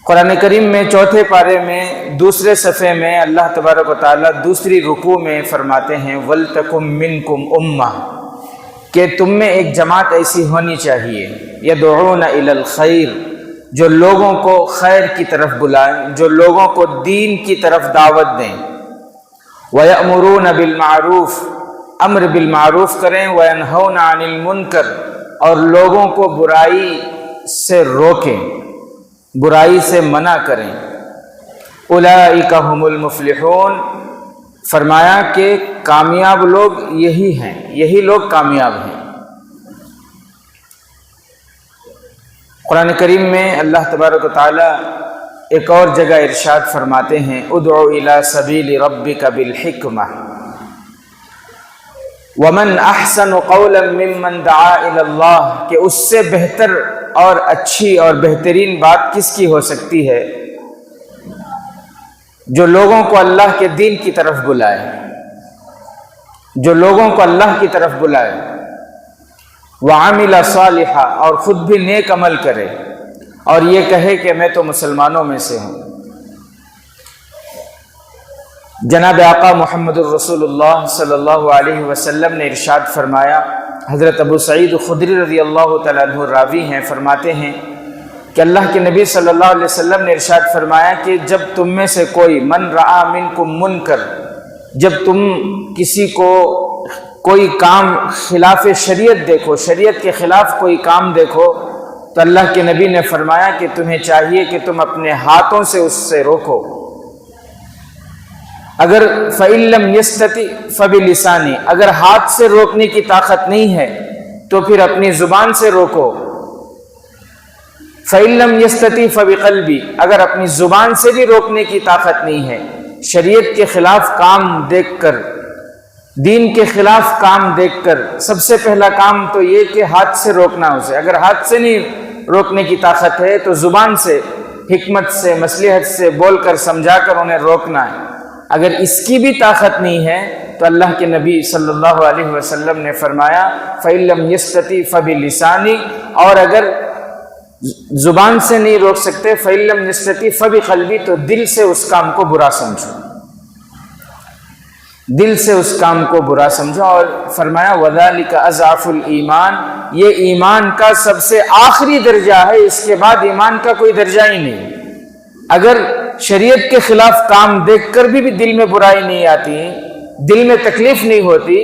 قرآن کریم میں چوتھے پارے میں دوسرے صفحے میں اللہ تبارک و تعالیٰ دوسری رکوع میں فرماتے ہیں وَلْتَكُمْ مِنْكُمْ أُمَّةٌ کہ تم میں ایک جماعت ایسی ہونی چاہیے يَدْعُونَ إِلَى الْخَيْرِ جو لوگوں کو خیر کی طرف بلائیں، جو لوگوں کو دین کی طرف دعوت دیں، وَيَأْمُرُونَ بِالْمَعْرُوفِ امر بالمعروف کریں، وَيَنْهَوْنَ عَنِ الْمُنْكَرِ اور لوگوں کو برائی سے روکیں، برائی سے منع کریں۔ اولئک هم المفلحون فرمایا کہ کامیاب لوگ یہی ہیں، یہی لوگ کامیاب ہیں۔ قرآن کریم میں اللہ تبارک و تعالی ایک اور جگہ ارشاد فرماتے ہیں ادع الی سبیل ربک بالحکمہ ومن احسن قولا ممن دعا الی اللہ کہ اس سے بہتر اور اچھی اور بہترین بات کس کی ہو سکتی ہے جو لوگوں کو اللہ کے دین کی طرف بلائے، جو لوگوں کو اللہ کی طرف بلائے، وعمل صالحا اور خود بھی نیک عمل کرے اور یہ کہے کہ میں تو مسلمانوں میں سے ہوں۔ جناب آقا محمد الرسول اللہ صلی اللہ علیہ وسلم نے ارشاد فرمایا، حضرت ابو سعید خدری رضی اللہ تعالیٰ عنہ راوی ہیں، فرماتے ہیں کہ اللہ کے نبی صلی اللہ علیہ وسلم نے ارشاد فرمایا کہ جب تم میں سے کوئی من رعا منکم منکر، جب تم کسی کو کوئی کام خلاف شریعت دیکھو، شریعت کے خلاف کوئی کام دیکھو، تو اللہ کے نبی نے فرمایا کہ تمہیں چاہیے کہ تم اپنے ہاتھوں سے اس سے روکو، اگر فَإِن لَّمْ يَسْتَطِعْ فَبِلِسَانِهِ اگر ہاتھ سے روکنے کی طاقت نہیں ہے تو پھر اپنی زبان سے روکو، فَإِن لَّمْ يَسْتَطِعْ فَبِقَلْبِهِ اگر اپنی زبان سے بھی روکنے کی طاقت نہیں ہے، شریعت کے خلاف کام دیکھ کر، دین کے خلاف کام دیکھ کر سب سے پہلا کام تو یہ کہ ہاتھ سے روکنا اسے، اگر ہاتھ سے نہیں روکنے کی طاقت ہے تو زبان سے، حکمت سے، مصلحت سے بول کر سمجھا کر انہیں روکنا ہے، اگر اس کی بھی طاقت نہیں ہے تو اللہ کے نبی صلی اللہ علیہ وسلم نے فرمایا فَإِن لَّمْ يَسْتَطِعْ فَبِلِسَانِهِ اور اگر زبان سے نہیں روک سکتے فَإِن لَّمْ يَسْتَطِعْ فَبِقَلْبِهِ تو دل سے اس کام کو برا سمجھو، دل سے اس کام کو برا سمجھو، اور فرمایا وَذَلِكَ أَضْعَفُ الْإِيمَانِ یہ ایمان کا سب سے آخری درجہ ہے، اس کے بعد ایمان کا کوئی درجہ ہی نہیں۔ اگر شریعت کے خلاف کام دیکھ کر بھی دل میں برائی نہیں آتی، دل میں تکلیف نہیں ہوتی،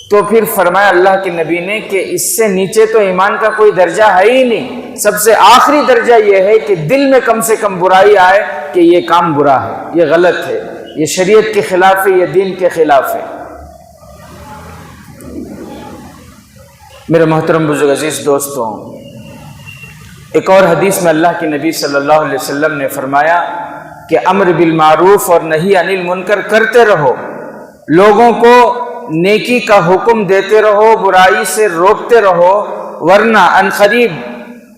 تو پھر فرمایا اللہ کے نبی نے کہ اس سے نیچے تو ایمان کا کوئی درجہ ہے ہی نہیں، سب سے آخری درجہ یہ ہے کہ دل میں کم سے کم برائی آئے کہ یہ کام برا ہے، یہ غلط ہے، یہ شریعت کے خلاف ہے، یہ دین کے خلاف ہے۔ میرے محترم بزرگ عزیز دوستوں، ایک اور حدیث میں اللہ کے نبی صلی اللہ علیہ وسلم نے فرمایا کہ امر بالمعروف اور نہی عن المنکر کرتے رہو، لوگوں کو نیکی کا حکم دیتے رہو، برائی سے روکتے رہو، ورنہ عنقریب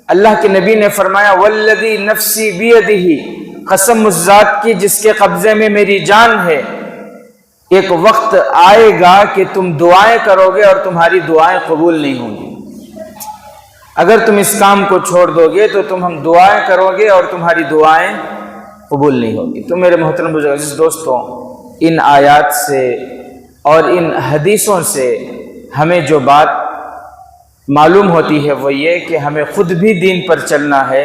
اللہ کے نبی نے فرمایا والذی نفسی بیدہ قسم اس ذات کی جس کے قبضے میں میری جان ہے، ایک وقت آئے گا کہ تم دعائیں کرو گے اور تمہاری دعائیں قبول نہیں ہوں گی، اگر تم اس کام کو چھوڑ دو گے تو ہم دعائیں کرو گے اور تمہاری دعائیں قبول نہیں ہوگی۔ تو میرے محترم بزرگ عزیز دوستوں، ان آیات سے اور ان حدیثوں سے ہمیں جو بات معلوم ہوتی ہے وہ یہ کہ ہمیں خود بھی دین پر چلنا ہے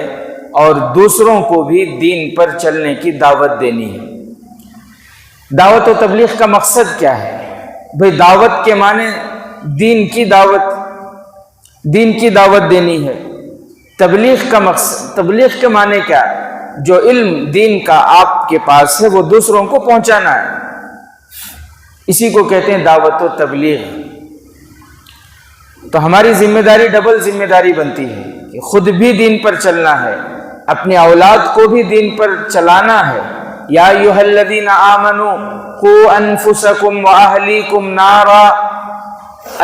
اور دوسروں کو بھی دین پر چلنے کی دعوت دینی ہے۔ دعوت و تبلیغ کا مقصد کیا ہے؟ بھئی دعوت کے معنی دین کی دعوت دینی ہے۔ تبلیغ کا مقصد، تبلیغ کے معنی کیا ہے؟ جو علم دین کا آپ کے پاس ہے وہ دوسروں کو پہنچانا ہے، اسی کو کہتے ہیں دعوت و تبلیغ۔ تو ہماری ذمہ داری ڈبل ذمہ داری بنتی ہے کہ خود بھی دین پر چلنا ہے، اپنی اولاد کو بھی دین پر چلانا ہے۔ یا ایھا الذین آمنوا قوا انفسکم واہلیکم نارا،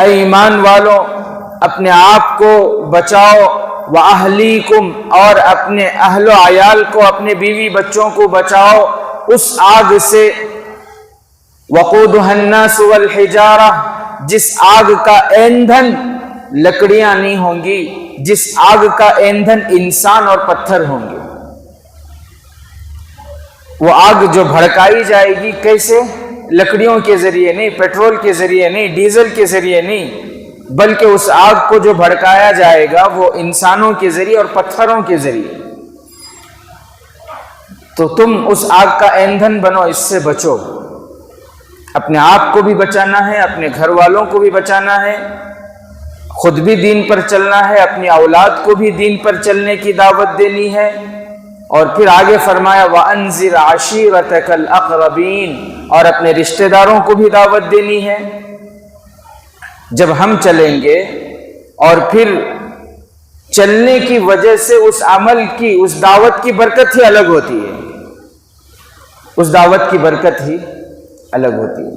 اے ایمان والو اپنے آپ کو بچاؤ، واہلیکم اور اپنے اہل و عیال کو، اپنے بیوی بچوں کو بچاؤ اس آگ سے، وقودھا الناس والحجارہ جس آگ کا ایندھن لکڑیاں نہیں ہوں گی، جس آگ کا ایندھن انسان اور پتھر ہوں گے۔ وہ آگ جو بھڑکائی جائے گی کیسے؟ لکڑیوں کے ذریعے نہیں، پیٹرول کے ذریعے نہیں، ڈیزل کے ذریعے نہیں، بلکہ اس آگ کو جو بھڑکایا جائے گا وہ انسانوں کے ذریعے اور پتھروں کے ذریعے۔ تو تم اس آگ کا ایندھن بنو، اس سے بچو، اپنے آپ کو بھی بچانا ہے، اپنے گھر والوں کو بھی بچانا ہے، خود بھی دین پر چلنا ہے، اپنی اولاد کو بھی دین پر چلنے کی دعوت دینی ہے۔ اور پھر آگے فرمایا وَأَنذِرْ عَشِيرَتَكَ الْأَقْرَبِينَ، اور اپنے رشتہ داروں کو بھی دعوت دینی ہے۔ جب ہم چلیں گے اور پھر چلنے کی وجہ سے اس عمل کی، اس دعوت کی برکت ہی الگ ہوتی ہے، اس دعوت کی برکت ہی الگ ہوتی ہے۔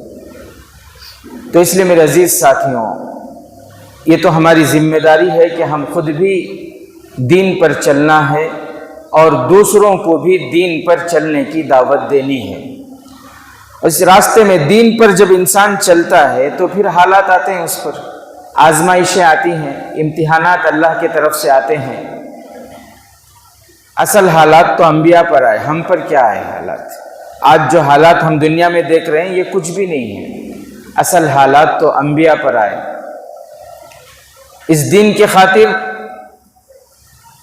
تو اس لیے میرے عزیز ساتھیوں، یہ تو ہماری ذمہ داری ہے کہ ہم خود بھی دین پر چلنا ہے اور دوسروں کو بھی دین پر چلنے کی دعوت دینی ہے۔ اس راستے میں دین پر جب انسان چلتا ہے تو پھر حالات آتے ہیں، اس پر آزمائشیں آتی ہیں، امتحانات اللہ کی طرف سے آتے ہیں۔ اصل حالات تو انبیاء پر آئے، ہم پر کیا آئے حالات؟ آج جو حالات ہم دنیا میں دیکھ رہے ہیں یہ کچھ بھی نہیں ہے، اصل حالات تو انبیاء پر آئے۔ اس دین کے خاطر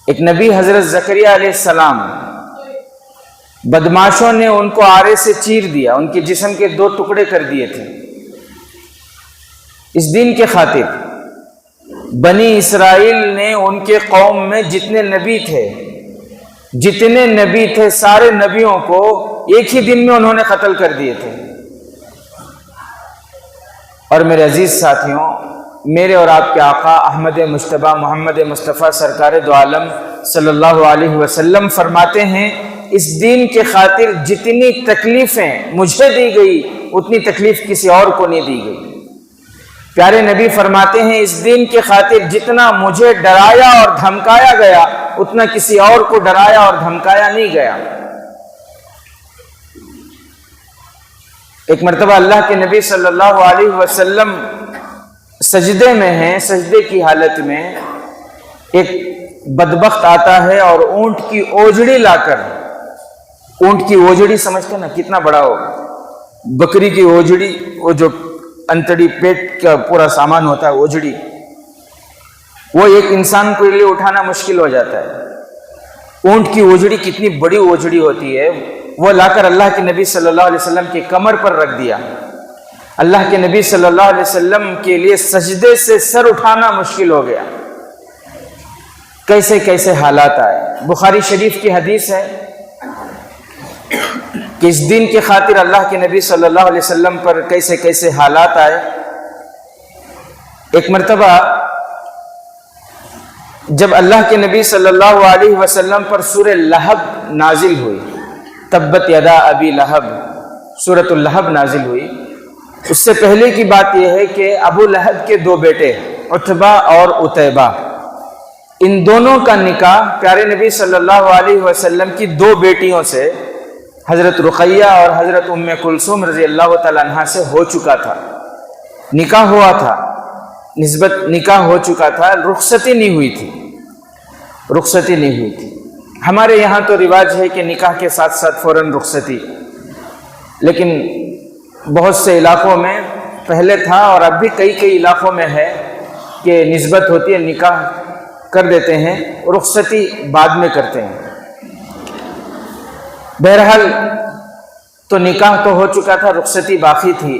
ایک نبی حضرت زکریا علیہ السلام، بدماشوں نے ان کو آرے سے چیر دیا، ان کے جسم کے 2 ٹکڑے کر دیے تھے۔ اس دین کے خاطر بنی اسرائیل نے ان کے قوم میں جتنے نبی تھے سارے نبیوں کو ایک ہی دن میں انہوں نے قتل کر دیے تھے۔ اور میرے عزیز ساتھیوں، میرے اور آپ کے آقا احمد مجتبی محمد مصطفیٰ سرکار دو عالم صلی اللہ علیہ وسلم فرماتے ہیں، اس دین کے خاطر جتنی تکلیفیں مجھے دی گئی اتنی تکلیف کسی اور کو نہیں دی گئی۔ پیارے نبی فرماتے ہیں، اس دین کے خاطر جتنا مجھے ڈرایا اور دھمکایا گیا اتنا کسی اور کو ڈرایا اور دھمکایا نہیں گیا۔ ایک مرتبہ اللہ کے نبی صلی اللہ علیہ وسلم سجدے میں ہیں، سجدے کی حالت میں ایک بدبخت آتا ہے اور اونٹ کی اوجڑی لا کر، اونٹ کی اوجڑی سمجھتے نا کتنا بڑا ہو، بکری کی اوجڑی، وہ جو انتڑی پیٹ کا پورا سامان ہوتا ہے اوجڑی، وہ ایک انسان کے لیے اٹھانا مشکل ہو جاتا ہے۔ اونٹ کی اوجڑی کتنی بڑی اوجڑی ہوتی ہے، وہ لا کر اللہ کے نبی صلی اللہ علیہ وسلم کی کمر پر رکھ دیا۔ اللہ کے نبی صلی اللہ علیہ وسلم کے لیے سجدے سے سر اٹھانا مشکل ہو گیا۔ کیسے کیسے حالات آئے۔ بخاری شریف کی حدیث ہے کہ اس دین کی خاطر اللہ کے نبی صلی اللہ علیہ وسلم پر کیسے کیسے حالات آئے۔ ایک مرتبہ جب اللہ کے نبی صلی اللہ علیہ وسلم پر سورہ لہب نازل ہوئی، تبت یدا ابی لہب، سورۃ اللہب نازل ہوئی، اس سے پہلے کی بات یہ ہے کہ ابو لہب کے 2 بیٹے عتبہ اور عتیبہ، ان دونوں کا نکاح پیارے نبی صلی اللہ علیہ وسلم کی 2 بیٹیوں سے، حضرت رقیہ اور حضرت ام کلثوم رضی اللہ تعالیٰ عنہ سے ہو چکا تھا۔ نکاح ہوا تھا، نکاح ہو چکا تھا، رخصتی نہیں ہوئی تھی، رخصتی نہیں ہوئی تھی۔ ہمارے یہاں تو رواج ہے کہ نکاح کے ساتھ ساتھ فوراً رخصتی، لیکن بہت سے علاقوں میں پہلے تھا اور اب بھی کئی علاقوں میں ہے کہ نسبت ہوتی ہے، نکاح کر دیتے ہیں، رخصتی بعد میں کرتے ہیں۔ بہرحال تو نکاح تو ہو چکا تھا، رخصتی باقی تھی۔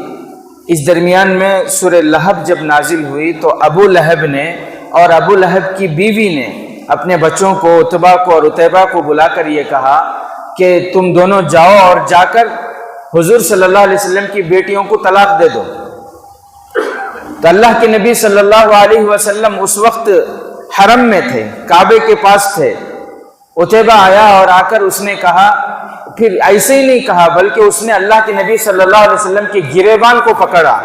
اس درمیان میں سورہ لہب جب نازل ہوئی تو ابو لہب نے اور ابو لہب کی بیوی نے اپنے بچوں کو، عتبہ کو اور عتیبہ کو بلا کر یہ کہا کہ تم دونوں جاؤ اور جا کر حضور صلی اللہ علیہ وسلم کی بیٹیوں کو طلاق دے دو۔ تو اللہ کے نبی صلی اللہ علیہ وسلم اس وقت حرم میں تھے، کعبے کے پاس تھے۔ عتیبہ آیا اور آ کر اس نے کہا، پھر ایسے ہی نہیں کہا بلکہ اس نے اللہ کے نبی صلی اللہ علیہ وسلم کے گریبان کو پکڑا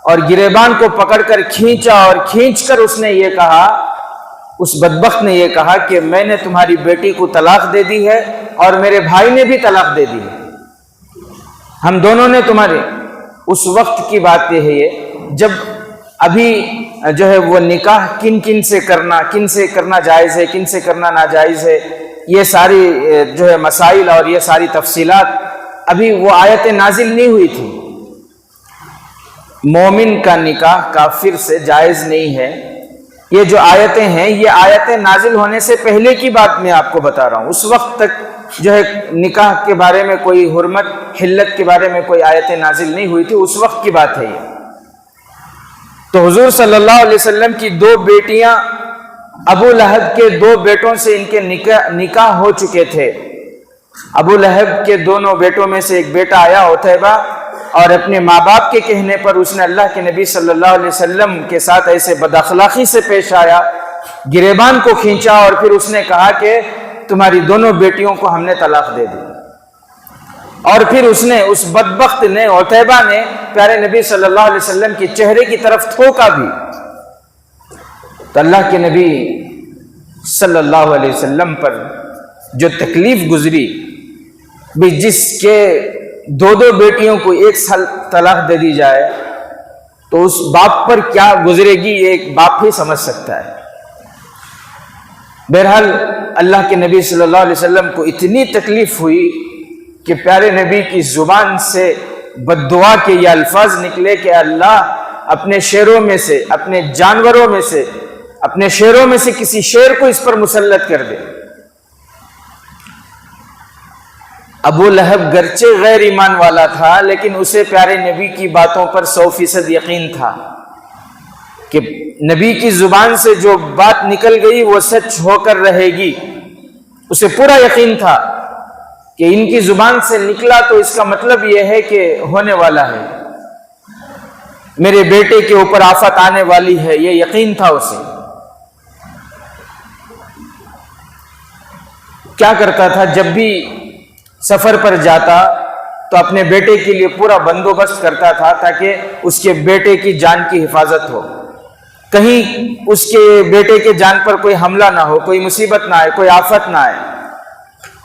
اور گریبان کو پکڑ کر کھینچا اور کھینچ کر اس نے یہ کہا، اس بدبخت نے یہ کہا کہ میں نے تمہاری بیٹی کو طلاق دے دی ہے اور میرے بھائی نے بھی طلاق دے دی ہے، ہم دونوں نے تمہارے۔ اس وقت کی بات یہ ہے جب ابھی جو ہے وہ نکاح کن سے کرنا جائز ہے، کن سے کرنا ناجائز ہے، یہ ساری جو ہے مسائل اور یہ ساری تفصیلات ابھی وہ آیتیں نازل نہیں ہوئی تھی۔ مومن کا نکاح کافر سے جائز نہیں ہے، یہ جو آیتیں ہیں یہ آیتیں نازل ہونے سے پہلے کی بات میں آپ کو بتا رہا ہوں۔ اس وقت تک جو ہے نکاح کے بارے میں کوئی حرمت حلت کے بارے میں کوئی آیتیں نازل نہیں ہوئی تھی، اس وقت کی بات ہے یہ۔ تو حضور صلی اللہ علیہ وسلم کی 2 بیٹیاں ابو لہب کے 2 بیٹوں سے ان کے نکاح ہو چکے تھے۔ ابو لہب کے دونوں بیٹوں میں سے ایک بیٹا آیا عتیبہ، اور اپنے ماں باپ کے کہنے پر اس نے اللہ کے نبی صلی اللہ علیہ وسلم کے ساتھ ایسے بد اخلاقی سے پیش آیا، گریبان کو کھینچا اور پھر اس نے کہا کہ تمہاری دونوں بیٹیوں کو ہم نے طلاق دے دی۔ اور پھر اس بدبخت نے عتیبہ نے پیارے نبی صلی اللہ علیہ وسلم کے چہرے کی طرف تھوکا بھی۔ تو اللہ کے نبی صلی اللہ علیہ وسلم پر جو تکلیف گزری بھی، جس کے 2 بیٹیوں کو ایک سال طلاق دے دی جائے تو اس باپ پر کیا گزرے گی، یہ ایک باپ ہی سمجھ سکتا ہے۔ بہرحال اللہ کے نبی صلی اللہ علیہ وسلم کو اتنی تکلیف ہوئی کہ پیارے نبی کی زبان سے بد دعا کے یہ الفاظ نکلے کہ اللہ اپنے شیروں میں سے، اپنے جانوروں میں سے، اپنے شیروں میں سے کسی شیر کو اس پر مسلط کر دے۔ ابو لہب گرچہ غیر ایمان والا تھا، لیکن اسے پیارے نبی کی باتوں پر 100% یقین تھا کہ نبی کی زبان سے جو بات نکل گئی وہ سچ ہو کر رہے گی۔ اسے پورا یقین تھا کہ ان کی زبان سے نکلا تو اس کا مطلب یہ ہے کہ ہونے والا ہے، میرے بیٹے کے اوپر آفت آنے والی ہے، یہ یقین تھا اسے۔ کیا کرتا تھا، جب بھی سفر پر جاتا تو اپنے بیٹے کے لیے پورا بندوبست کرتا تھا تاکہ اس کے بیٹے کی جان کی حفاظت ہو، کہیں اس کے بیٹے کے جان پر کوئی حملہ نہ ہو، کوئی مصیبت نہ آئے، کوئی آفت نہ آئے۔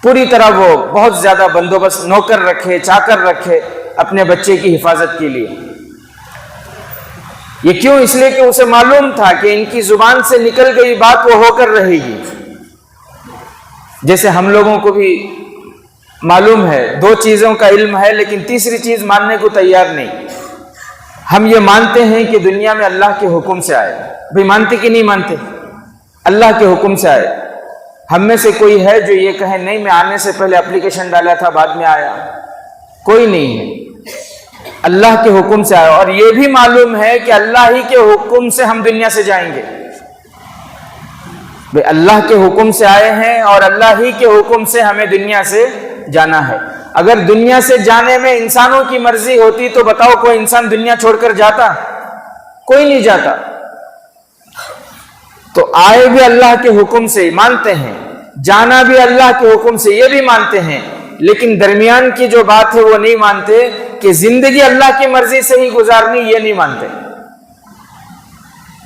پوری طرح وہ بہت زیادہ بندوبست نوکر رکھے، چاکر رکھے اپنے بچے کی حفاظت کے لیے۔ یہ کیوں؟ اس لیے کہ اسے معلوم تھا کہ ان کی زبان سے نکل گئی بات وہ ہو کر رہے گی۔ جیسے ہم لوگوں کو بھی معلوم ہے، 2 چیزوں کا علم ہے لیکن تیسری چیز ماننے کو تیار نہیں۔ ہم یہ مانتے ہیں کہ دنیا میں اللہ کے حکم سے آئے، بھئی مانتے کہ نہیں مانتے؟ اللہ کے حکم سے آئے۔ ہم میں سے کوئی ہے جو یہ کہے نہیں میں آنے سے پہلے اپلیکیشن ڈالا تھا بعد میں آیا؟ کوئی نہیں ہے، اللہ کے حکم سے آیا۔ اور یہ بھی معلوم ہے کہ اللہ ہی کے حکم سے ہم دنیا سے جائیں گے۔ بھئی اللہ کے حکم سے آئے ہیں اور اللہ ہی کے حکم سے ہمیں دنیا سے جانا ہے۔ اگر دنیا سے جانے میں انسانوں کی مرضی ہوتی تو بتاؤ کوئی انسان دنیا چھوڑ کر جاتا؟ کوئی نہیں جاتا۔ تو آئے بھی اللہ کے حکم سے مانتے ہیں، جانا بھی اللہ کے حکم سے یہ بھی مانتے ہیں، لیکن درمیان کی جو بات ہے وہ نہیں مانتے کہ زندگی اللہ کی مرضی سے ہی گزارنی، یہ نہیں مانتے۔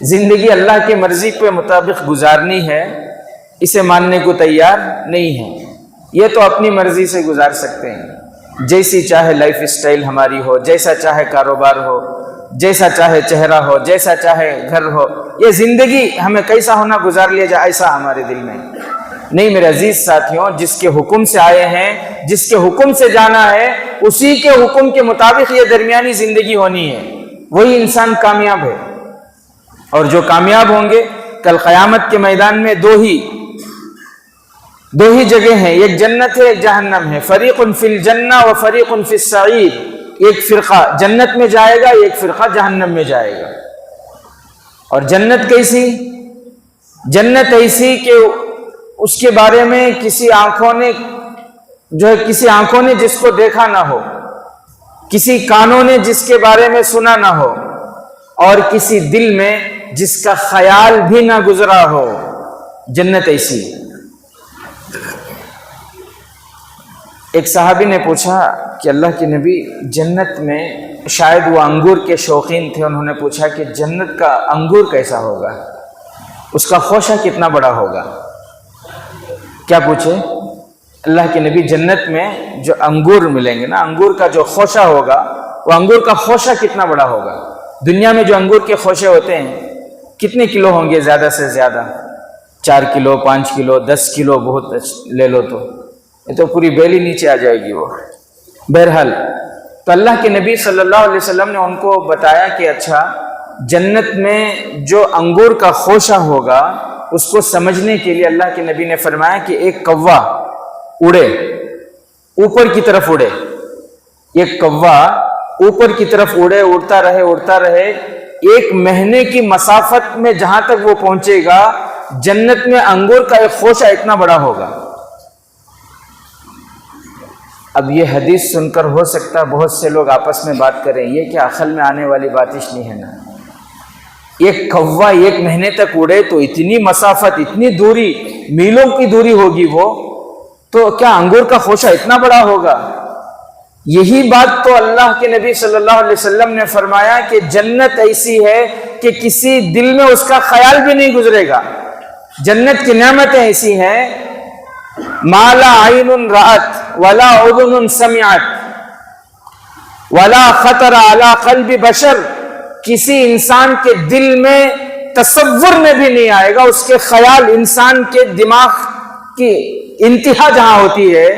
زندگی اللہ کی مرضی کے مطابق گزارنی ہے، اسے ماننے کو تیار نہیں ہے۔ یہ تو اپنی مرضی سے گزار سکتے ہیں، جیسی چاہے لائف اسٹائل ہماری ہو، جیسا چاہے کاروبار ہو، جیسا چاہے چہرہ ہو، جیسا چاہے گھر ہو، یہ زندگی ہمیں کیسا ہونا گزار لیا جائے ایسا ہمارے دل میں نہیں۔ میرے عزیز ساتھیوں، جس کے حکم سے آئے ہیں، جس کے حکم سے جانا ہے، اسی کے حکم کے مطابق یہ درمیانی زندگی ہونی ہے، وہی انسان کامیاب ہے۔ اور جو کامیاب ہوں گے کل قیامت کے میدان میں دو ہی جگہ ہیں، ایک جنت ہے ایک جہنم ہے۔ فریق فی الجنہ و فریق فی السعیر، ایک فرقہ جنت میں جائے گا، ایک فرقہ جہنم میں جائے گا۔ اور جنت کیسی؟ جنت ایسی کہ اس کے بارے میں کسی آنکھوں نے جس کو دیکھا نہ ہو، کسی کانوں نے جس کے بارے میں سنا نہ ہو، اور کسی دل میں جس کا خیال بھی نہ گزرا ہو۔ جنت ایسی۔ ایک صحابی نے پوچھا کہ اللہ کے نبی، جنت میں شاید وہ انگور کے شوقین تھے، انہوں نے پوچھا کہ جنت کا انگور کیسا ہوگا، اس کا خوشہ کتنا بڑا ہوگا؟ کیا پوچھے؟ اللہ کے نبی، جنت میں جو انگور ملیں گے نا، انگور کا جو خوشہ ہوگا، وہ انگور کا خوشہ کتنا بڑا ہوگا؟ دنیا میں جو انگور کے خوشے ہوتے ہیں کتنے کلو ہوں گے زیادہ سے زیادہ؟ 4 کلو 5 کلو 10 کلو بہت لے لو تو یہ تو پوری بیل ہی نیچے آ جائے گی وہ۔ بہرحال تو اللہ کے نبی صلی اللہ علیہ وسلم نے ان کو بتایا کہ اچھا جنت میں جو انگور کا خوشہ ہوگا اس کو سمجھنے کے لیے اللہ کے نبی نے فرمایا کہ ایک کوا اڑے، اوپر کی طرف اڑے، ایک کوا اوپر کی طرف اڑے، اڑتا رہے 1 مہینے کی مسافت میں جہاں تک وہ پہنچے گا جنت میں انگور کا ایک خوشہ اتنا بڑا ہوگا۔ اب یہ حدیث سن کر ہو سکتا ہے بہت سے لوگ آپس میں بات کریں یہ کیا عقل میں آنے والی بات نہیں ہے نا، ایک کوا 1 مہینے تک اڑے تو اتنی مسافت، اتنی دوری، میلوں کی دوری ہوگی وہ، تو کیا انگور کا خوشہ اتنا بڑا ہوگا؟ یہی بات تو اللہ کے نبی صلی اللہ علیہ وسلم نے فرمایا کہ جنت ایسی ہے کہ کسی دل میں اس کا خیال بھی نہیں گزرے گا۔ جنت کی نعمتیں ایسی ہیں ما لا عین رأت ولا اذن سمعت ولا خطر علی قلب بشر، کسی انسان کے دل میں تصور میں بھی نہیں آئے گا، اس کے خیال، انسان کے دماغ کی انتہا جہاں ہوتی ہے،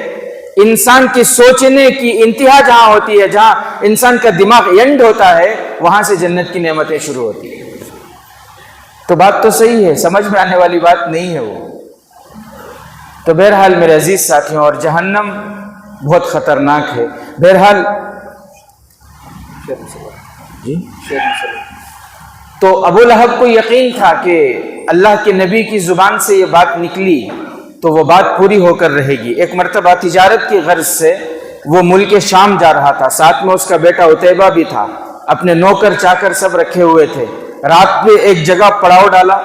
انسان کی سوچنے کی انتہا جہاں ہوتی ہے، جہاں انسان کا دماغ اینڈ ہوتا ہے، وہاں سے جنت کی نعمتیں شروع ہوتی ہیں۔ تو بات تو صحیح ہے، سمجھ میں آنے والی بات نہیں ہے وہ۔ تو بہرحال میرے عزیز ساتھیوں، اور جہنم بہت خطرناک ہے۔ بہرحال تو ابو لہب کو یقین تھا کہ اللہ کے نبی کی زبان سے یہ بات نکلی تو وہ بات پوری ہو کر رہے گی۔ ایک مرتبہ تجارت کی غرض سے وہ ملک شام جا رہا تھا، ساتھ میں اس کا بیٹا عتیبہ بھی تھا، اپنے نوکر چاکر سب رکھے ہوئے تھے۔ رات پہ ایک جگہ پڑاؤ ڈالا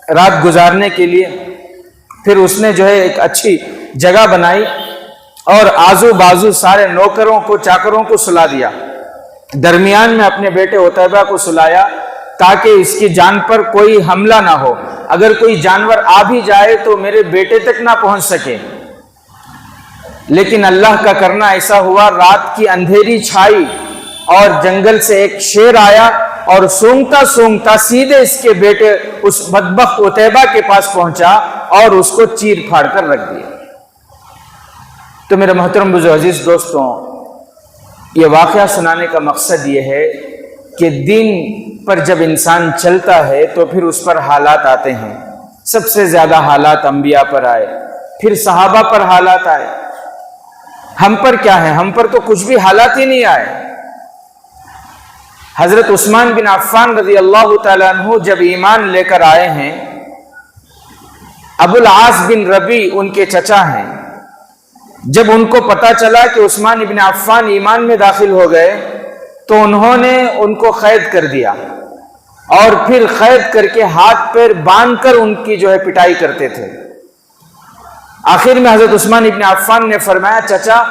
رات گزارنے کے لیے، پھر اس نے جو ہے ایک اچھی جگہ بنائی اور آزو بازو سارے نوکروں کو چاکروں کو سلا دیا، درمیان میں اپنے بیٹے عتیبہ کو سلایا تاکہ اس کی جان پر کوئی حملہ نہ ہو، اگر کوئی جانور آ بھی جائے تو میرے بیٹے تک نہ پہنچ سکے۔ لیکن اللہ کا کرنا ایسا ہوا، رات کی اندھیری چھائی اور جنگل سے ایک شیر آیا اور سونگتا سونگتا سیدھے اس کے بیٹے اس بدبخت عتیبہ کے پاس پہنچا اور اس کو چیر پھاڑ کر رکھ دیا۔ تو میرے محترم بزرگ عزیز دوستوں، یہ واقعہ سنانے کا مقصد یہ ہے کہ دین پر جب انسان چلتا ہے تو پھر اس پر حالات آتے ہیں۔ سب سے زیادہ حالات انبیاء پر آئے، پھر صحابہ پر حالات آئے۔ ہم پر کیا ہے؟ ہم پر تو کچھ بھی حالات ہی نہیں آئے۔ حضرت عثمان بن عفان رضی اللہ تعالیٰ عنہ جب ایمان لے کر آئے ہیں، ابو العاص بن ربی ان کے چچا ہیں، جب ان کو پتا چلا کہ عثمان بن عفان ایمان میں داخل ہو گئے تو انہوں نے ان کو قید کر دیا اور پھر قید کر کے ہاتھ پیر باندھ کر ان کی جو ہے پٹائی کرتے تھے۔ آخر میں حضرت عثمان بن عفان نے فرمایا، چچا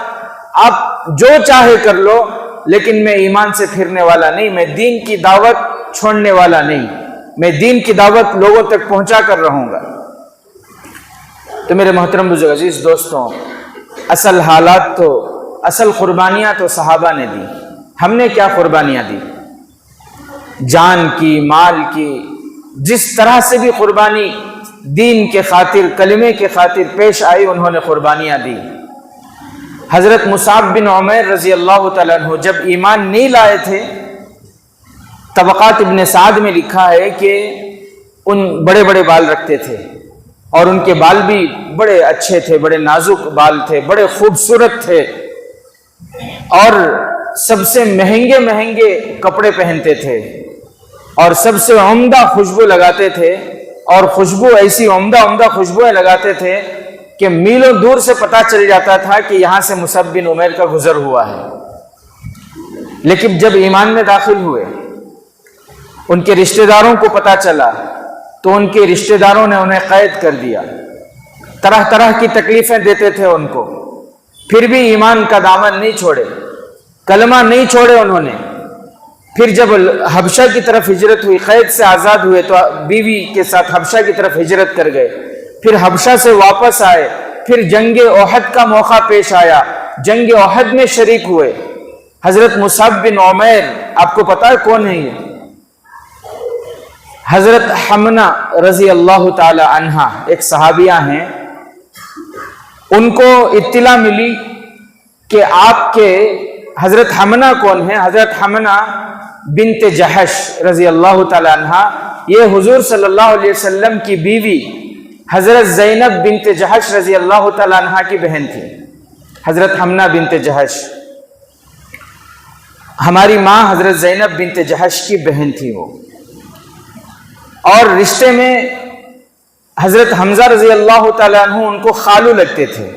آپ جو چاہے کر لو لیکن میں ایمان سے پھرنے والا نہیں، میں دین کی دعوت چھوڑنے والا نہیں، میں دین کی دعوت لوگوں تک پہنچا کر رہوں گا۔ تو میرے محترم بزرگ عزیز دوستوں، اصل حالات تو، اصل قربانیاں تو صحابہ نے دی۔ ہم نے کیا قربانیاں دی؟ جان کی، مال کی، جس طرح سے بھی قربانی دین کے خاطر، کلمے کے خاطر پیش آئی، انہوں نے قربانیاں دی۔ حضرت مصعب بن عمیر رضی اللہ تعالیٰ عنہ جب ایمان نہیں لائے تھے، طبقات ابن سعد میں لکھا ہے کہ ان بڑے بڑے بال رکھتے تھے اور ان کے بال بھی بڑے اچھے تھے، بڑے نازک بال تھے، بڑے خوبصورت تھے، اور سب سے مہنگے مہنگے کپڑے پہنتے تھے اور سب سے عمدہ خوشبو لگاتے تھے، اور خوشبو ایسی عمدہ خوشبوئیں لگاتے تھے کہ میلوں دور سے پتہ چل جاتا تھا کہ یہاں سے مصعب بن عمیر کا گزر ہوا ہے۔ لیکن جب ایمان میں داخل ہوئے، ان کے رشتہ داروں کو پتہ چلا تو ان کے رشتہ داروں نے انہیں قید کر دیا، طرح طرح کی تکلیفیں دیتے تھے ان کو، پھر بھی ایمان کا دامن نہیں چھوڑے، کلمہ نہیں چھوڑے انہوں نے۔ پھر جب حبشہ کی طرف ہجرت ہوئی، قید سے آزاد ہوئے تو بیوی کے ساتھ حبشہ کی طرف ہجرت کر گئے، پھر حبشہ سے واپس آئے، پھر جنگ احد کا موقع پیش آیا، جنگ احد میں شریک ہوئے۔ حضرت مصعب بن عمیر، آپ کو پتا ہے کون ہے یہ؟ حضرت حمنا رضی اللہ تعالی عنہا ایک صحابیہ ہیں، ان کو اطلاع ملی کہ آپ کے حضرت حمنا کون ہیں؟ حضرت حمنا بنت جہش رضی اللہ تعالی عنہا یہ حضور صلی اللہ علیہ وسلم کی بیوی حضرت زینب بنت جہش رضی اللہ تعالی عنہا کی بہن تھی۔ حضرت حمنا بنت جہش ہماری ماں حضرت زینب بنت جہش کی بہن تھی وہ، اور رشتے میں حضرت حمزہ رضی اللہ تعالیٰ عنہ ان کو خالو لگتے تھے۔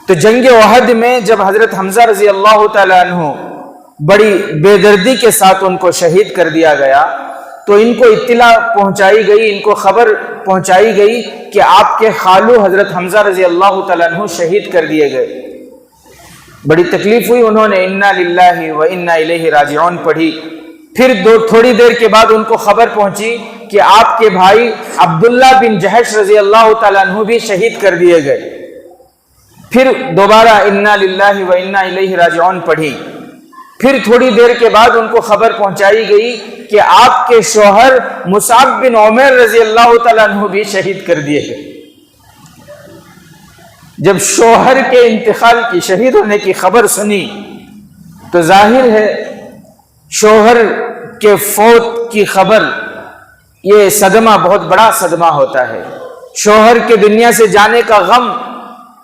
تو جنگ احد میں جب حضرت حمزہ رضی اللہ تعالیٰ عنہ بڑی بے دردی کے ساتھ ان کو شہید کر دیا گیا، تو ان کو اطلاع پہنچائی گئی، ان کو خبر پہنچائی گئی کہ آپ کے خالو حضرت حمزہ رضی اللہ تعالیٰ عنہ شہید کر دیے گئے۔ بڑی تکلیف ہوئی، انہوں نے انا للہ و انا الیہ راجعون پڑھی۔ پھر تھوڑی دیر کے بعد ان کو خبر پہنچی کہ آپ کے بھائی عبداللہ بن جہش رضی اللہ تعالیٰ عنہ بھی شہید کر دیے گئے۔ پھر دوبارہ انا للہ و انا الیہ راجعون پڑھی۔ پھر تھوڑی دیر کے بعد ان کو خبر پہنچائی گئی کہ آپ کے شوہر مصعب بن عمیر رضی اللہ تعالیٰ عنہ بھی شہید کر دیے گئے۔ جب شوہر کے انتقال کی، شہید ہونے کی خبر سنی تو ظاہر ہے شوہر کے فوت کی خبر، یہ صدمہ بہت بڑا صدمہ ہوتا ہے۔ شوہر کے دنیا سے جانے کا غم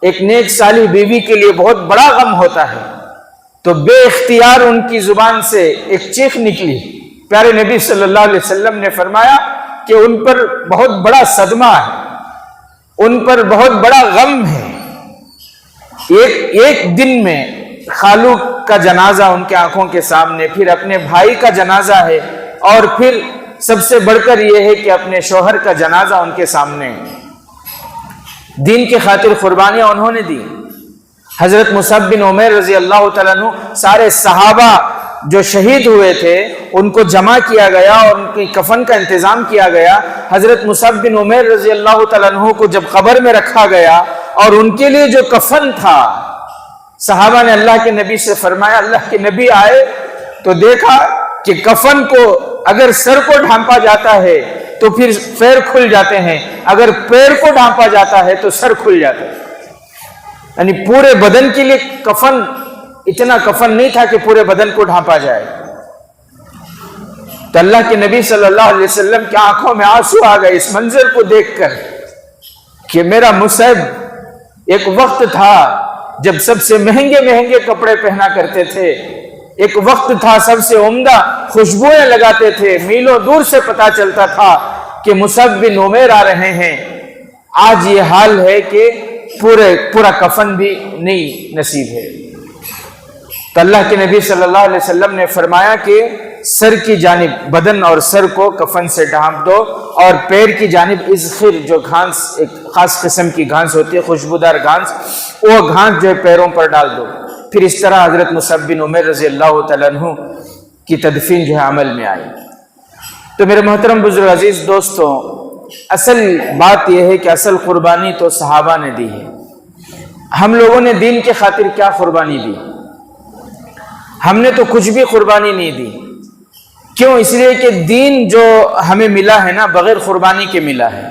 ایک نیک صالح بیوی کے لیے بہت بڑا غم ہوتا ہے۔ تو بے اختیار ان کی زبان سے ایک چیخ نکلی۔ پیارے نبی صلی اللہ علیہ وسلم نے فرمایا کہ ان پر بہت بڑا صدمہ ہے، ان پر بہت بڑا غم ہے۔ ایک دن میں خالو کا جنازہ ان کے آنکھوں کے سامنے، پھر اپنے بھائی کا جنازہ ہے، اور پھر سب سے بڑھ کر یہ ہے کہ اپنے شوہر کا جنازہ ان کے سامنے ہے۔ دین کی خاطر قربانیاں انہوں نے دی۔ حضرت مصعب بن عمیر رضی اللہ تعالیٰ عنہ، سارے صحابہ جو شہید ہوئے تھے ان کو جمع کیا گیا اور ان کی کفن کا انتظام کیا گیا۔ حضرت مصعب بن عمیر رضی اللہ تعالیٰ عنہ کو جب قبر میں رکھا گیا اور ان کے لیے جو کفن تھا، صحابہ نے اللہ کے نبی سے فرمایا، اللہ کے نبی آئے تو دیکھا کہ کفن کو اگر سر کو ڈھانپا جاتا ہے تو پھر پیر کھل جاتے ہیں، اگر پیر کو ڈھانپا جاتا ہے تو سر کھل جاتا ہے۔ یعنی پورے بدن کے لیے کفن، اتنا کفن نہیں تھا کہ پورے بدن کو ڈھانپا جائے۔ تو اللہ کے نبی صلی اللہ علیہ وسلم کی آنکھوں میں آنسو آ گئے اس منظر کو دیکھ کر کہ میرا مصعب ایک وقت تھا جب سب سے مہنگے مہنگے کپڑے پہنا کرتے تھے، ایک وقت تھا سب سے عمدہ خوشبوئیں لگاتے تھے، میلوں دور سے پتا چلتا تھا کہ مصعب بن عمیر آ رہے ہیں۔ آج یہ حال ہے کہ پورا کفن بھی نہیں نصیب ہے۔ تو اللہ کے نبی صلی اللہ علیہ وسلم نے فرمایا کہ سر کی جانب، بدن اور سر کو کفن سے ڈھانپ دو، اور پیر کی جانب اذخر، جو گھاس، ایک خاص قسم کی گھاس ہوتی ہے، خوشبودار گھاس، وہ گھاس جو ہے پیروں پر ڈال دو۔ پھر اس طرح حضرت مصعب بن عمیر رضی اللہ تعالیٰ عنہ کی تدفین جو ہے عمل میں آئی۔ تو میرے محترم بزرگ عزیز دوستوں، اصل بات یہ ہے کہ اصل قربانی تو صحابہ نے دی ہے۔ ہم لوگوں نے دین کے خاطر کیا قربانی دی؟ ہم نے تو کچھ بھی قربانی نہیں دی۔ کیوں؟ اس لیے کہ دین جو ہمیں ملا ہے نا، بغیر قربانی کے ملا ہے۔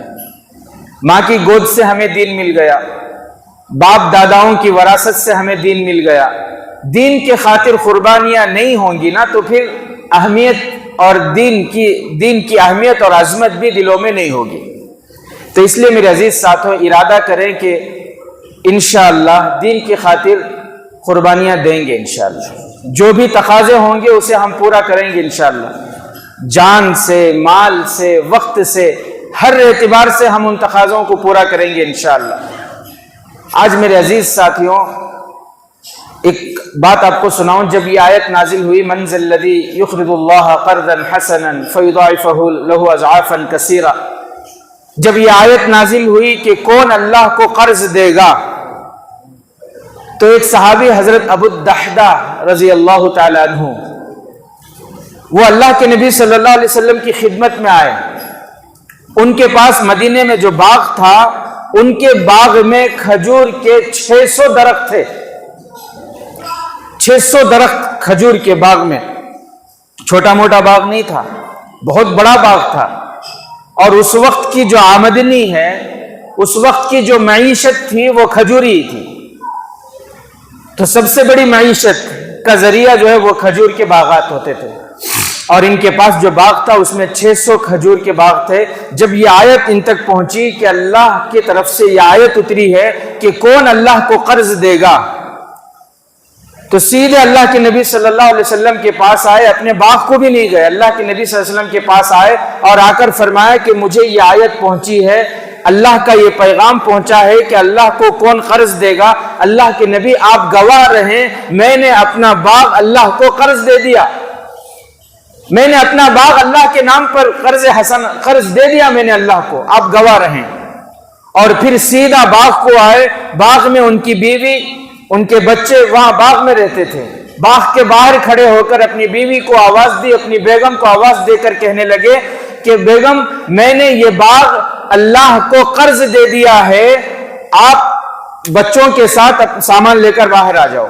ماں کی گود سے ہمیں دین مل گیا، باپ داداؤں کی وراثت سے ہمیں دین مل گیا۔ دین کے خاطر قربانیاں نہیں ہوں گی نا تو پھر اہمیت اور دین کی اہمیت اور عظمت بھی دلوں میں نہیں ہوگی۔ تو اس لیے میرے عزیز ساتھوں، ارادہ کریں کہ انشاءاللہ دین کی خاطر قربانیاں دیں گے انشاءاللہ۔ جو بھی تقاضے ہوں گے اسے ہم پورا کریں گے انشاءاللہ، جان سے، مال سے، وقت سے، ہر اعتبار سے ہم ان تقاضوں کو پورا کریں گے انشاءاللہ۔ آج میرے عزیز ساتھیوں، ایک بات آپ کو سناؤں۔ جب یہ آیت نازل ہوئی، من ذا الذی یقرض اللہ قرضا حسنا فیضاعفہ لہ اضعافا کثیرا، جب یہ آیت نازل ہوئی کہ کون اللہ کو قرض دے گا، تو ایک صحابی حضرت ابو الدحدہ رضی اللہ تعالی عنہ، وہ اللہ کے نبی صلی اللہ علیہ وسلم کی خدمت میں آئے۔ ان کے پاس مدینے میں جو باغ تھا، ان کے باغ میں کھجور کے 600 درخت تھے۔ 600 درخت کھجور کے باغ میں، چھوٹا موٹا باغ نہیں تھا، بہت بڑا باغ تھا۔ اور اس وقت کی جو آمدنی ہے، اس وقت کی جو معیشت تھی وہ کھجوری تھی، تو سب سے بڑی معیشت کا ذریعہ جو ہے وہ کھجور کے باغات ہوتے تھے، اور ان کے پاس جو باغ تھا اس میں 600 کھجور کے باغ تھے۔ جب یہ آیت ان تک پہنچی کہ اللہ کی طرف سے یہ آیت اتری ہے کہ کون اللہ کو قرض دے گا، تو سیدھے اللہ کے نبی صلی اللہ علیہ وسلم کے پاس آئے، اپنے باغ کو بھی نہیں گئے، اللہ کے نبی صلی اللہ علیہ وسلم کے پاس آئے اور آ کر فرمایا کہ مجھے یہ آیت پہنچی ہے، اللہ کا یہ پیغام پہنچا ہے کہ اللہ کو کون قرض دے گا۔ اللہ کے نبی آپ گواہ رہیں، میں نے اپنا باغ اللہ کو قرض دے دیا، میں نے اپنا باغ اللہ کے نام پر قرض دے دیا میں نے اللہ کو، آپ گواہ رہیں۔ اور پھر سیدھا باغ کو آئے، باغ میں ان کی بیوی، ان کے بچے وہاں باغ میں رہتے تھے، باغ کے باہر کھڑے ہو کر اپنی بیوی کو آواز دی، اپنی بیگم کو آواز دے کر کہنے لگے کہ بیگم میں نے یہ باغ اللہ کو قرض دے دیا ہے، آپ بچوں کے ساتھ سامان لے کر باہر آ جاؤ۔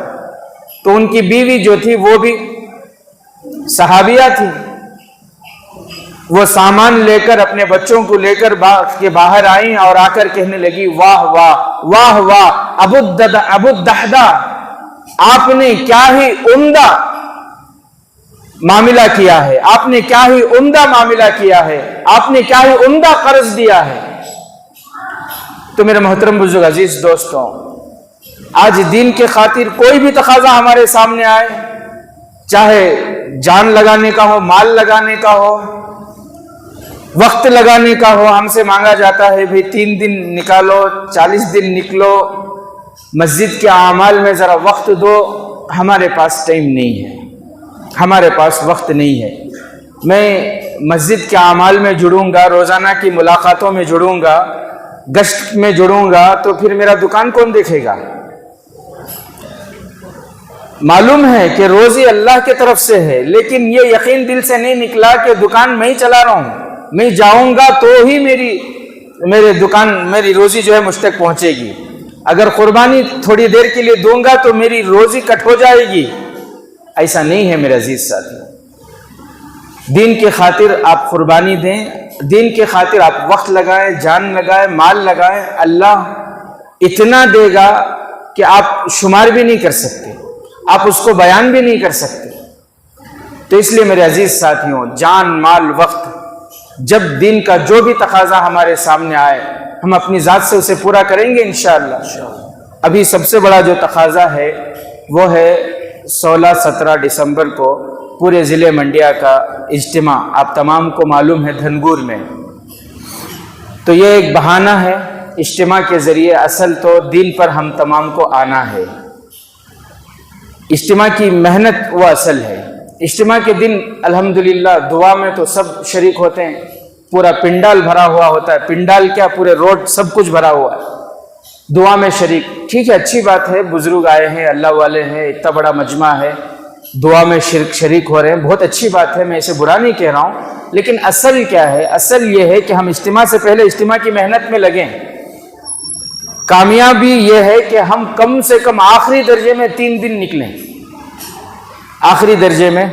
تو ان کی بیوی جو تھی وہ بھی صحابیہ تھی، وہ سامان لے کر اپنے بچوں کو لے کر باغ کے باہر آئیں اور آ کر کہنے لگی واہ واہ واہ واہ ابو الدحدہ، آپ نے کیا ہی عمدہ معاملہ کیا ہے، آپ نے کیا ہی عمدہ معاملہ کیا ہے، آپ نے کیا ہی عمدہ قرض دیا ہے۔ تو میرے محترم بزرگ عزیز دوستوں، آج دین کے خاطر کوئی بھی تقاضا ہمارے سامنے آئے، چاہے جان لگانے کا ہو، مال لگانے کا ہو، وقت لگانے کا ہو، ہم سے مانگا جاتا ہے بھئی 3 دن نکالو، 40 دن نکلو، مسجد کے اعمال میں ذرا وقت دو۔ ہمارے پاس ٹائم نہیں ہے، ہمارے پاس وقت نہیں ہے۔ میں مسجد کے اعمال میں جڑوں گا، روزانہ کی ملاقاتوں میں جڑوں گا، گشت میں جڑوں گا، تو پھر میرا دکان کون دیکھے گا؟ معلوم ہے کہ روزی اللہ کی طرف سے ہے، لیکن یہ یقین دل سے نہیں نکلا کہ دکان میں ہی چلا رہا ہوں، میں جاؤں گا تو ہی میری روزی جو ہے مجھ تک پہنچے گی۔ اگر قربانی تھوڑی دیر کے لیے دوں گا تو میری روزی کٹ ہو جائے گی۔ ایسا نہیں ہے میرے عزیز ساتھی، دین کے خاطر آپ قربانی دیں، دین کے خاطر آپ وقت لگائیں، جان لگائیں، مال لگائیں، اللہ اتنا دے گا کہ آپ شمار بھی نہیں کر سکتے، آپ اس کو بیان بھی نہیں کر سکتے۔ تو اس لیے میرے عزیز ساتھیوں، جان، مال، وقت، جب دین کا جو بھی تقاضا ہمارے سامنے آئے ہم اپنی ذات سے اسے پورا کریں گے انشاءاللہ۔ ابھی سب سے بڑا جو تقاضا ہے وہ ہے 16-17 دسمبر کو پورے ضلع منڈیا کا اجتماع، آپ تمام کو معلوم ہے دھنگور میں۔ تو یہ ایک بہانہ ہے، اجتماع کے ذریعے اصل تو دین پر ہم تمام کو آنا ہے۔ اجتماع کی محنت وہ اصل ہے۔ اجتماع کے دن الحمدللہ دعا میں تو سب شریک ہوتے ہیں، پورا پنڈال بھرا ہوا ہوتا ہے، پنڈال کیا پورے روڈ سب کچھ بھرا ہوا ہے، دعا میں شریک، ٹھیک ہے، اچھی بات ہے، بزرگ آئے ہیں، اللہ والے ہیں، اتنا بڑا مجمع ہے، دعا میں شریک ہو رہے ہیں، بہت اچھی بات ہے، میں اسے برا نہیں کہہ رہا ہوں، لیکن اصل کیا ہے؟ اصل یہ ہے کہ ہم اجتماع سے پہلے اجتماع کی محنت میں لگیں۔ کامیابی یہ ہے کہ ہم کم سے کم آخری درجے میں 3 دن نکلیں، آخری درجے میں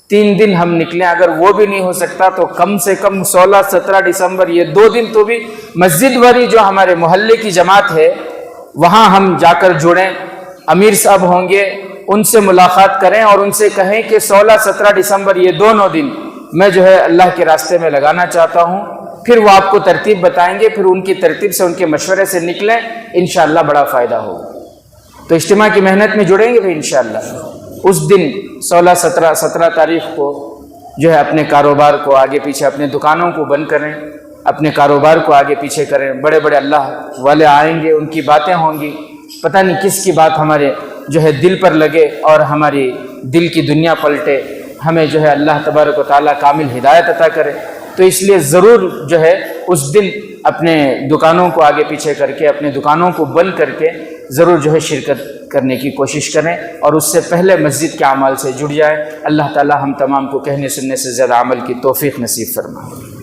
3 دن ہم نکلیں۔ اگر وہ بھی نہیں ہو سکتا تو کم سے کم 16-17 دسمبر یہ 2 دن تو بھی مسجد بھری جو ہمارے محلے کی جماعت ہے وہاں ہم جا کر جڑیں، امیر صاحب ہوں گے، ان سے ملاقات کریں اور ان سے کہیں کہ 16-17 دسمبر یہ دونوں دن میں جو ہے اللہ کے راستے میں لگانا چاہتا ہوں۔ پھر وہ آپ کو ترتیب بتائیں گے، پھر ان کی ترتیب سے، ان کے مشورے سے نکلیں، انشاءاللہ بڑا فائدہ ہوگا۔ تو اجتماع کی محنت میں جڑیں گے بھی انشاءاللہ۔ اس دن 16-17 تاریخ کو جو ہے اپنے کاروبار کو آگے پیچھے، اپنے دکانوں کو بند کریں، اپنے کاروبار کو آگے پیچھے کریں۔ بڑے بڑے اللہ والے آئیں گے، ان کی باتیں ہوں گی، پتہ نہیں کس کی بات ہمارے جو ہے دل پر لگے اور ہماری دل کی دنیا پلٹے، ہمیں جو ہے اللہ تبارک و تعالیٰ کامل ہدایت عطا کرے۔ تو اس لیے ضرور جو ہے اس دن اپنے دکانوں کو آگے پیچھے کر کے، اپنے دکانوں کو بند کر کے ضرور جو ہے شرکت کرنے کی کوشش کریں، اور اس سے پہلے مسجد کے اعمال سے جڑ جائیں۔ اللہ تعالیٰ ہم تمام کو کہنے سننے سے زیادہ عمل کی توفیق نصیب فرمائے۔